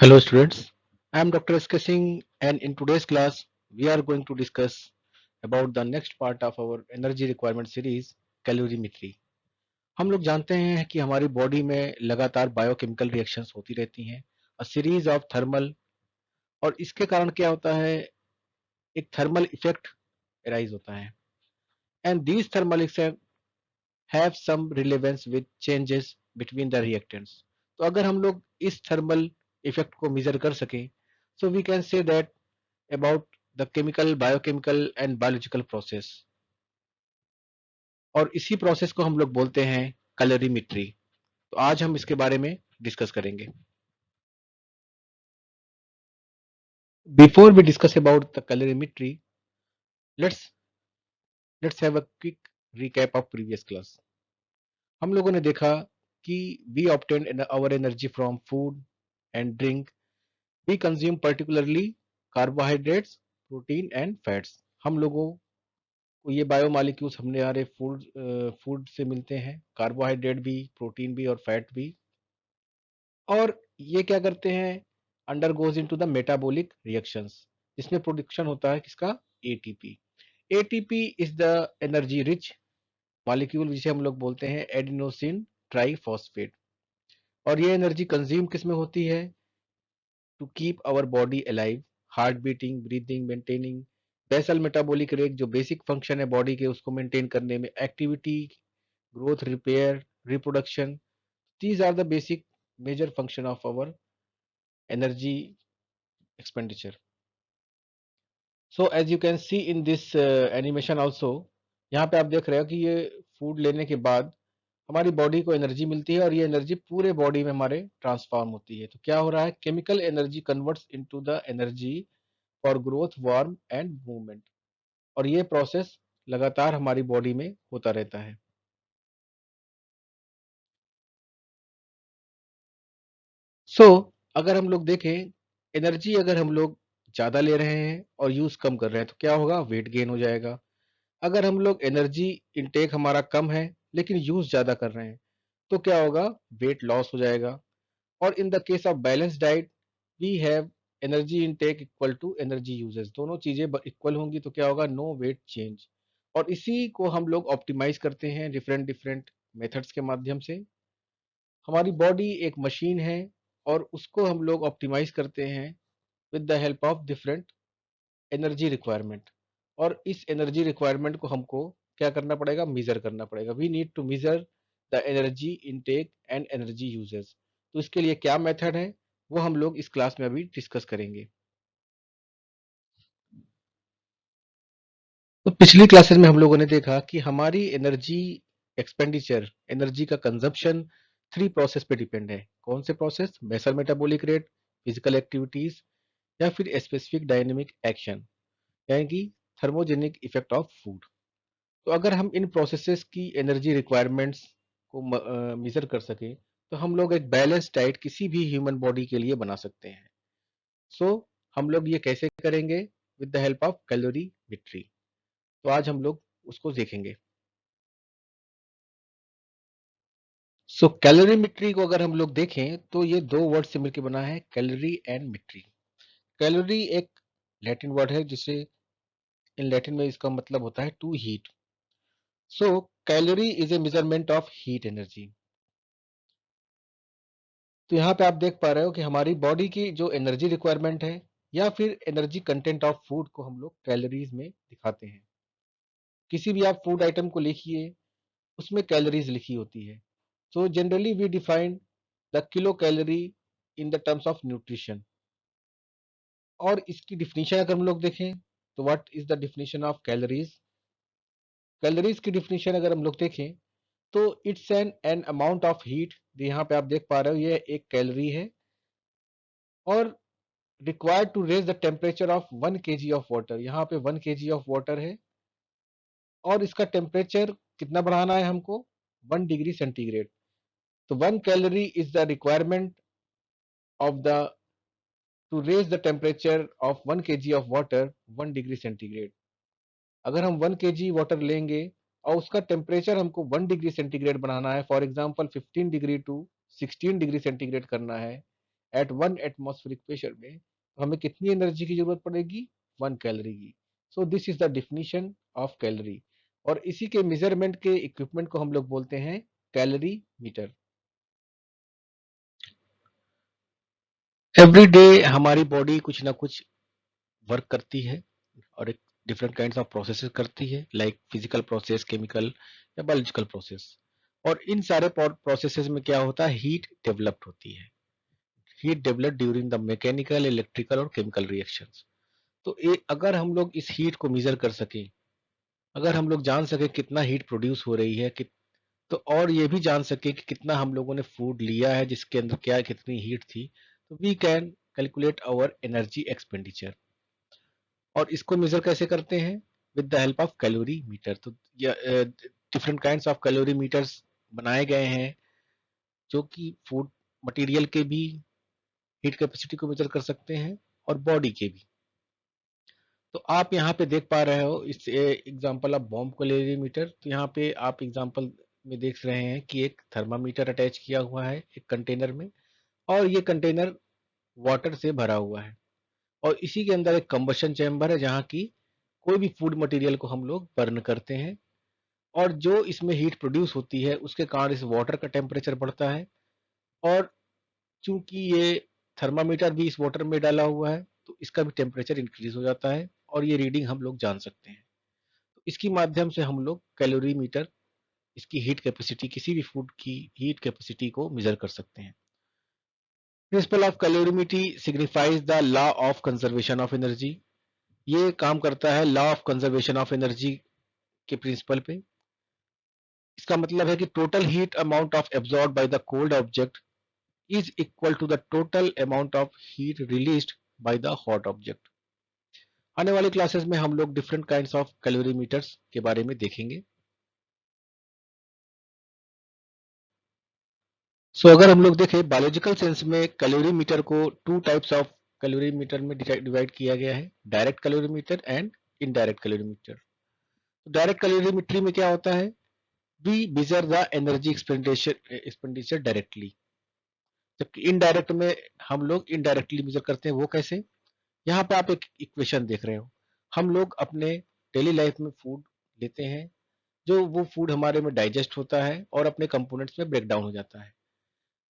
Hello students, I am Dr. S.K. Singh and in today's class we are going to discuss about the next part of our energy requirement series calorimetry. हम लोग जानते हैं कि हमारी body में लगातार biochemical reactions होती रहती हैं, अ सीरीज ऑफ थर्मल, और इसके कारण क्या होता है, एक थर्मल इफेक्ट अराइज होता है and these thermal effect have some relevance with changes between the reactants. तो अगर हम लोग इस थर्मल इफेक्ट को मेजर कर सकें, so we can say that about the chemical, biochemical and biological process, और इसी प्रोसेस को हम लोग बोलते हैं कैलोरीमेट्री। तो आज हम इसके बारे में डिस्कस करेंगे। Before we discuss about the calorimetry, let's let's have a quick recap of previous class. हम लोगों ने देखा कि we obtain our energy from food and drink. We consume particularly carbohydrates, protein and fats. हम लोगों को ये बायोमॉलिक्यूल्स हमारे फूड से मिलते हैं, कार्बोहाइड्रेट भी, प्रोटीन भी और फैट भी। और ये क्या करते हैं, under goes into the metabolic reactions, जिसमें प्रोडक्शन होता है किसका, ATP. ATP is the energy rich molecule, जिसे हम लोग बोलते हैं एडिनोसिन ट्राइफॉस्फेट। और ये एनर्जी कंज्यूम किस में होती है, to keep our body alive, heart beating, breathing, maintaining basal metabolic rate, जो बेसिक फंक्शन है बॉडी के उसको मेंटेन करने में, activity, growth, repair, reproduction. These are the basic major function of our energy expenditure. So as you can see in this animation also, यहाँ पे आप देख रहे हो कि ये फूड लेने के बाद हमारी बॉडी को एनर्जी मिलती है और ये एनर्जी पूरे बॉडी में हमारे ट्रांसफॉर्म होती है। तो क्या हो रहा है, chemical energy converts into the energy for growth, warm and movement. और ये प्रोसेस लगातार हमारी बॉडी में होता रहता है। सो अगर हम लोग देखें, एनर्जी अगर हम लोग ज़्यादा ले रहे हैं और यूज़ कम कर रहे हैं तो क्या होगा, वेट गेन हो जाएगा। अगर हम लोग एनर्जी इनटेक हमारा कम है लेकिन यूज़ ज़्यादा कर रहे हैं तो क्या होगा, वेट लॉस हो जाएगा। और in the case of balance diet, we have energy intake equal to energy uses, दोनों चीज़ें इक्वल होंगी तो क्या होगा, नो वेट चेंज। और इसी को हम लोग ऑप्टिमाइज करते हैं डिफरेंट डिफरेंट मेथड्स के माध्यम से। हमारी बॉडी एक मशीन है और उसको हम लोग ऑप्टिमाइज करते हैं with the help of different energy requirement. और इस एनर्जी रिक्वायरमेंट को हमको क्या करना पड़ेगा, मेजर करना पड़ेगा। We need to measure the energy intake and energy uses. तो इसके लिए क्या मेथड है वो हम लोग इस क्लास में अभी डिस्कस करेंगे। तो पिछली क्लासेस में हम लोगों ने देखा कि हमारी एनर्जी एक्सपेंडिचर, एनर्जी का कंजप्शन 3 प्रोसेस पे डिपेंड है। कौन से process, basal metabolic rate, physical activities, या फिर स्पेसिफिक डायनेमिक एक्शन, यानी कि थर्मोजेनिक इफेक्ट ऑफ फूड। तो अगर हम इन प्रोसेसेस की एनर्जी रिक्वायरमेंट्स को मेजर कर सकें तो हम लोग एक बैलेंस डाइट किसी भी ह्यूमन बॉडी के लिए बना सकते हैं। सो हम लोग ये कैसे करेंगे, with the help of calorimetry. तो आज हम लोग उसको देखेंगे। सो कैलोरीमेट्री को अगर हम लोग देखें तो ये दो वर्ड से मिलकर बना है, कैलोरी एंड मेट्री। कैलोरी एक लैटिन वर्ड है जिसे इन लैटिन में इसका मतलब होता है to heat. So calorie is a measurement of heat energy. तो यहाँ पे आप देख पा रहे हो कि हमारी बॉडी की जो एनर्जी रिक्वायरमेंट है या फिर एनर्जी कंटेंट ऑफ फूड को हम लोग कैलोरीज में दिखाते हैं। किसी भी आप फूड आइटम को लिखिए, उसमें कैलोरीज लिखी होती है। So generally we define the kilocalorie in the terms of nutrition. और इसकी डिफिनीशन अगर हम लोग देखें तो what is the definition of calories. Calories की डिफिनीशन अगर हम लोग देखें तो it's an amount of heat, यहाँ पे आप देख पा रहे हो ये एक कैलोरी है, और required to raise the temperature of 1 kg of water. यहाँ पे 1 kg ऑफ वाटर है और इसका टेम्परेचर कितना बढ़ाना है हमको, 1 डिग्री सेंटीग्रेड। तो 1 calorie is the requirement of the to raise the temperature of 1 kg of water 1 degree centigrade. अगर हम 1 kg वाटर लेंगे और उसका टेम्परेचर हमको 1 डिग्री सेंटीग्रेड बनाना है, for example 15 degree to 16 degree centigrade करना है, एट 1 एटमॉस्फेरिक प्रेशर में, तो हमें कितनी एनर्जी की जरूरत पड़ेगी? 1 कैलोरी की। So this is the definition of calorie, और इसी के मेजरमेंट के इक्विपमेंट को हम लोग बोलते हैं कैलोरी मीटर। एवरी डे हमारी बॉडी कुछ ना कुछ वर्क करती है और एक डिफरेंट काइंड्स ऑफ प्रोसेसेस करती है, लाइक फिजिकल प्रोसेस, केमिकल या बायोलॉजिकल प्रोसेस। और इन सारे प्रोसेसेस में क्या होता है? हीट डेवलप्ड होती है। Heat developed during the mechanical, electrical और केमिकल रिएक्शंस। तो अगर हम लोग इस हीट को मेजर कर सके, अगर हम लोग जान सके कितना हीट प्रोड्यूस हो रही है, तो और ये भी जान सके कि कितना हम लोगों ने फूड लिया है जिसके अंदर क्या कितनी हीट थी, तो we can calculate our energy expenditure. और इसको मेजर कैसे करते हैं? With the help of calorie meter. तो different kinds of calorie meters बनाए गए हैं जो कि फूड मटेरियल के भी हीट कैपेसिटी को मेजर कर सकते हैं और बॉडी के भी। तो आप यहाँ पे देख पा रहे हो इस एग्जांपल ऑफ बॉम्ब कैलोरीमीटर। तो यहाँ पे आप एग्जांपल में देख रहे हैं कि एक थर्मामीटर अटैच किया हुआ है एक कंटेनर में, और ये कंटेनर वाटर से भरा हुआ है, और इसी के अंदर एक कंबशन चैम्बर है जहाँ की कोई भी फूड मटेरियल को हम लोग बर्न करते हैं, और जो इसमें हीट प्रोड्यूस होती है उसके कारण इस वाटर का टेम्परेचर बढ़ता है। और चूंकि ये थर्मामीटर भी इस वाटर में डाला हुआ है तो इसका भी टेम्परेचर इंक्रीज हो जाता है, और ये रीडिंग हम लोग जान सकते हैं। तो इसकी माध्यम से हम लोग कैलोरी मीटर इसकी हीट कैपेसिटी, किसी भी फूड की हीट कैपेसिटी को मेजर कर सकते हैं। Principle of calorimetry signifies the law of conservation of energy. ये काम करता है law of conservation of energy के प्रिंसिपल पे। इसका मतलब है कि total heat amount of absorb by the cold object is equal to the total amount of heat released by the hot object. आने वाली क्लासेस में हम लोग डिफरेंट काइंड्स ऑफ कैलोरीमीटर्स के बारे में देखेंगे। अगर हम लोग देखें बायोलॉजिकल सेंस में कैलोरीमीटर को टू टाइप्स ऑफ कैलोरीमीटर में डिवाइड किया गया है, direct calorimeter and indirect calorimeter. Direct calorimetry में क्या होता है? We measure the energy expenditure directly, जबकि इनडायरेक्ट में हम लोग इनडायरेक्टली मेजर करते हैं। वो कैसे? यहाँ पे आप एक इक्वेशन देख रहे हो। हम लोग अपने डेली लाइफ में फूड लेते हैं, जो वो फूड हमारे में डाइजेस्ट होता है और अपने कंपोनेंट्स में ब्रेक डाउन हो जाता है।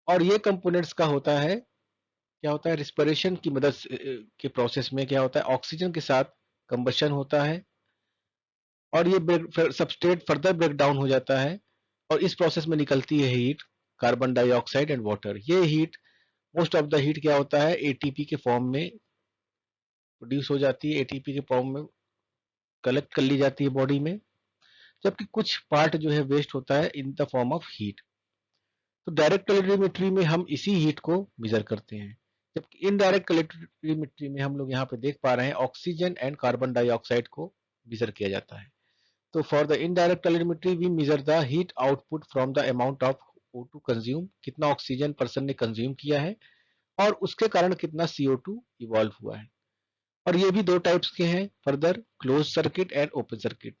और ये कंपोनेंट्स का होता है, क्या होता है? रिस्पिरेशन की मदद के प्रोसेस में क्या होता है? ऑक्सीजन के साथ कंबशन होता है, और ये सबस्ट्रेट फर्दर ब्रेक डाउन हो जाता है, और इस प्रोसेस में निकलती है heat, carbon dioxide and water. ये heat, most of the heat क्या होता है? एटीपी के फॉर्म में प्रोड्यूस हो जाती है, एटीपी के फॉर्म में कलेक्ट कर ली जाती है बॉडी में, जबकि कुछ पार्ट जो है वेस्ट होता है in the form of heat. तो डायरेक्ट कैलोरीमेट्री में हम इसी हीट को मेजर करते हैं, जबकि इनडायरेक्ट कैलोरीमेट्री में हम लोग यहाँ पे देख पा रहे हैं ऑक्सीजन एंड कार्बन डाइऑक्साइड को मेजर किया जाता है। तो for the indirect calorimetry we measure the heat output from the amount of O2 consume, कितना ऑक्सीजन पर्सन ने कंज्यूम किया है और उसके कारण कितना CO2 इवॉल्व हुआ है। और ये भी दो टाइप्स के हैं, further close circuit and open circuit.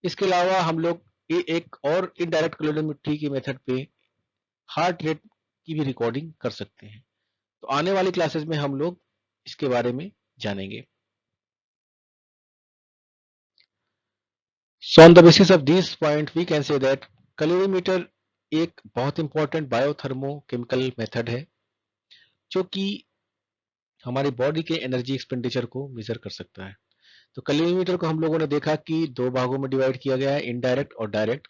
इसके अलावा हम लोग एक और इनडायरेक्ट कैलोरीमेट्री के मेथड पे हार्ट रेट की भी रिकॉर्डिंग कर सकते हैं। तो आने वाली क्लासेस में हम लोग इसके बारे में जानेंगे। So on the basis of this point we can say that calorimeter एक बहुत इंपॉर्टेंट बायोथर्मोकेमिकल मेथड है जो कि हमारी बॉडी के एनर्जी एक्सपेंडिचर को मेजर कर सकता है। तो कैलोरीमीटर को हम लोगों ने देखा कि दो भागों में डिवाइड किया गया है, इनडायरेक्ट और डायरेक्ट।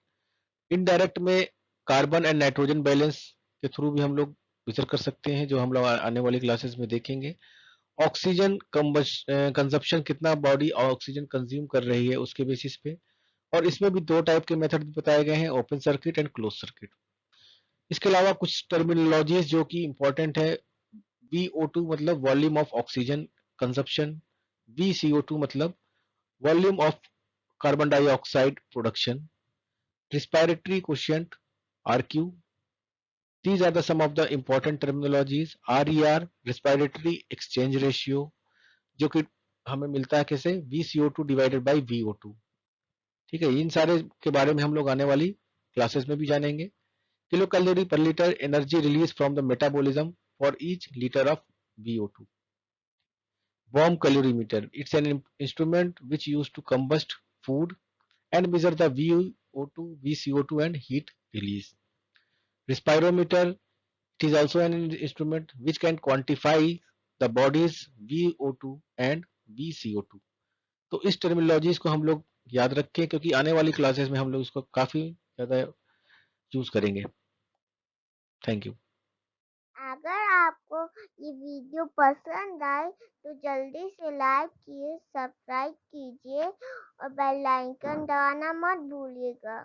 इनडायरेक्ट में कार्बन एंड नाइट्रोजन बैलेंस के थ्रू भी हम लोग मेजर कर सकते हैं, जो हम लोग आने वाली क्लासेस में देखेंगे। ऑक्सीजन कंजप्शन, कितना बॉडी ऑक्सीजन कंज्यूम कर रही है उसके बेसिस पे। और इसमें भी दो टाइप के मेथड बताए गए हैं, open circuit and close circuit. इसके अलावा कुछ टर्मिनोलॉजीज जो कि इंपॉर्टेंट है, VO2 मतलब volume of oxygen consumption, VCO2 मतलब volume of carbon dioxide production, respiratory quotient RQ। These are the some of the important terminologies। RER respiratory exchange ratio, जो कि हमें मिलता है कैसे? VCO2 divided by VO2। ठीक है, इन सारे के बारे में हम लोग आने वाली क्लासेस में भी जानेंगे। किलो कैलोरी पर litre energy release from the metabolism for each liter of VO2. Bomb calorimeter. It's an instrument which used to combust food and measure the VO2, VCO2 and heat release. Respirometer. It is also an instrument which can quantify the body's VO2 and VCO2. तो इस terminologies को हम लोग याद रखें क्योंकि आने वाली क्लासेस में हम लोग इसको काफी ज्यादा यूज करेंगे. Thank you. अगर आपको ये वीडियो पसंद आए तो जल्दी से लाइक कीजिए, सब्सक्राइब कीजिए और बेल आइकन दबाना मत भूलिएगा.